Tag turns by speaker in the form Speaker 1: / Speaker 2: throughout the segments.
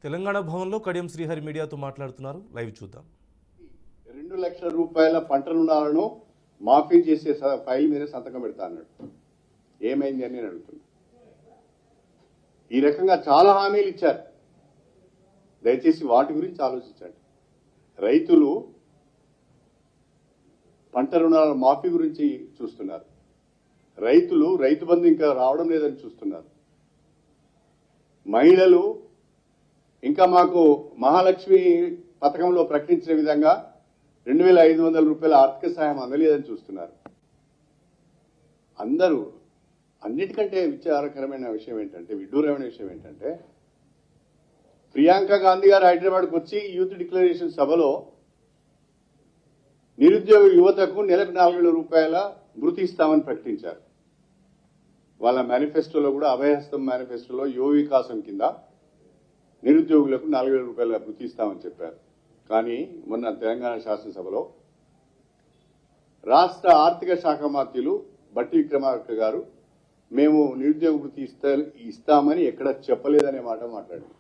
Speaker 1: తెలంగాణ భవన్లో కడియం శ్రీహరి మీడియాతో మాట్లాడుతున్నారు. లైవ్ చూద్దాం.
Speaker 2: 2 లక్షల రూపాయల పంట రుణాలను మాఫీ చేసే ఫైల్ మీద సంతకం పెడతా అన్నాడు. ఏమైంది అని నేను అడుగుతున్నా. ఈ రకంగా చాలా హామీలు ఇచ్చారు. దయచేసి వాటి గురించి ఆలోచించండి. రైతులు పంట రుణాల మాఫీ గురించి చూస్తున్నారు. రైతులు రైతు బంధు ఇంకా రావడం లేదని చూస్తున్నారు. మహిళలు ఇంకా మాకు మహాలక్ష్మి పథకంలో ప్రకటించిన విధంగా 2500 రూపాయల ఆర్థిక సాయం అందలేదని చూస్తున్నారు. అందరూ అన్నిటికంటే విచారకరమైన విషయం ఏంటంటే, విడ్డూరమైన విషయం ఏంటంటే, ప్రియాంక గాంధీ గారు హైదరాబాద్కు వచ్చి యూత్ డిక్లరేషన్ సభలో నిరుద్యోగ యువతకు నెలకు 4000 రూపాయల భృతి ఇస్తామని ప్రకటించారు. వాళ్ళ మేనిఫెస్టోలో కూడా, అభయహస్తం మేనిఫెస్టోలో యువ వికాసం కింద నిరుద్యోగులకు 4000 రూపాయల భృతి ఇస్తామని చెప్పారు. కానీ మొన్న తెలంగాణ శాసనసభలో రాష్ట్ర ఆర్థిక శాఖ మంత్రులు బట్టి విక్రమార్క గారు మేము నిరుద్యోగ భృతి ఇస్తామని ఎక్కడ చెప్పలేదనే మాట మాట్లాడారు.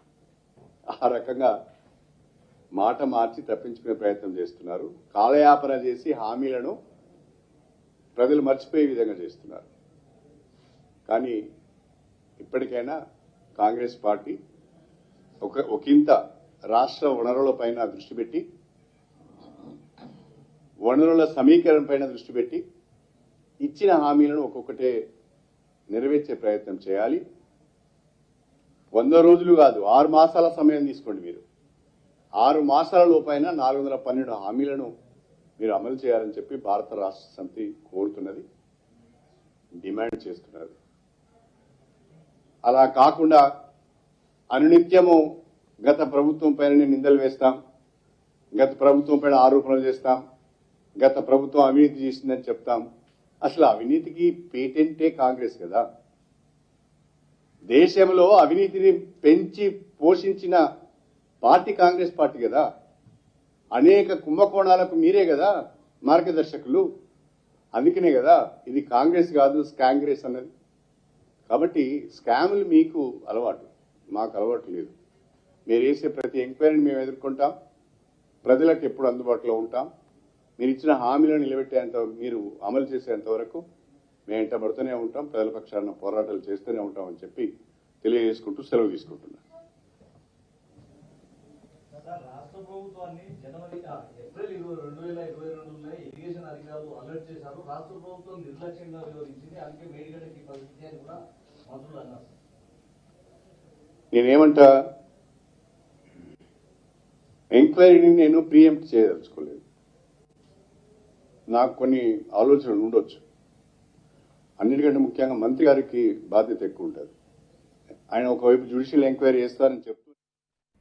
Speaker 2: ఆ రకంగా మాట మార్చి తప్పించుకునే ప్రయత్నం చేస్తున్నారు. కాలయాపన చేసి హామీలను ప్రజలు మర్చిపోయే విధంగా చేస్తున్నారు. కానీ ఇప్పటికైనా కాంగ్రెస్ పార్టీ ఒకంత రాష్ట్ర వనరుల పైన దృష్టి పెట్టి, వనరుల సమీకరణ పైన దృష్టి పెట్టి, ఇచ్చిన హామీలను ఒక్కొక్కటే నెరవేర్చే ప్రయత్నం చేయాలి. 100 రోజులు కాదు, 6 మాసాల సమయం తీసుకోండి. మీరు 6 మాసాల లోపైన 412 హామీలను మీరు అమలు చేయాలని చెప్పి భారత రాష్ట్ర సమితి కోరుతున్నది, డిమాండ్ చేస్తున్నది. అలా కాకుండా అనునిత్యము గత ప్రభుత్వం పైన నిందలు వేస్తాం, గత ప్రభుత్వం పైన ఆరోపణలు చేస్తాం, గత ప్రభుత్వం అవినీతి చేసిందని చెప్తాం. అసలు అవినీతికి పేటెంటే కాంగ్రెస్ కదా. దేశంలో అవినీతిని పెంచి పోషించిన పార్టీ కాంగ్రెస్ పార్టీ కదా. అనేక కుంభకోణాలకు మీరే కదా మార్గదర్శకులు. అందుకనే కదా ఇది కాంగ్రెస్ కాదు స్కాంగ్రెస్ అన్నది. కాబట్టి స్కాములు మీకు అలవాటు, మాకు అలవాటు లేదు. మీరు వేసే ప్రతి ఎంక్వైరీని మేము ఎదుర్కొంటాం, ప్రజలకు ఎప్పుడు అందుబాటులో ఉంటాం. మీరు ఇచ్చిన హామీలను నిలబెట్టేంత, మీరు అమలు చేసేంత వరకు మేము వెంటబడుతూనే ఉంటాం, ప్రజల పక్షాన పోరాటాలు చేస్తూనే ఉంటామని చెప్పి తెలియజేసుకుంటూ సెలవు తీసుకుంటున్నాం.
Speaker 3: రాష్ట్ర ప్రభుత్వాన్ని ఏప్రిల్ 2022 ఇరిగేషన్ అధికారులు అలర్ట్ చేశారు. రాష్ట్ర ప్రభుత్వం నిర్లక్ష్యంగా వ్యవహరించింది, అందుకే మేడిగడ్డకి పరిస్థితి అని కూడా మంత్రులు అన్నారు.
Speaker 2: నేనేమంటా, ఎంక్వైరీని నేను ప్రీఎంప్ట్ చేయదలుచుకోలేదు. నాకు కొన్ని ఆలోచనలు ఉండొచ్చు. అన్నిటికంటే ముఖ్యంగా మంత్రి గారికి బాధ్యత ఎక్కువ ఉంటుంది. ఆయన ఒకవైపు జ్యుడిషియల్ ఎంక్వైరీ చేస్తారని చెప్తూ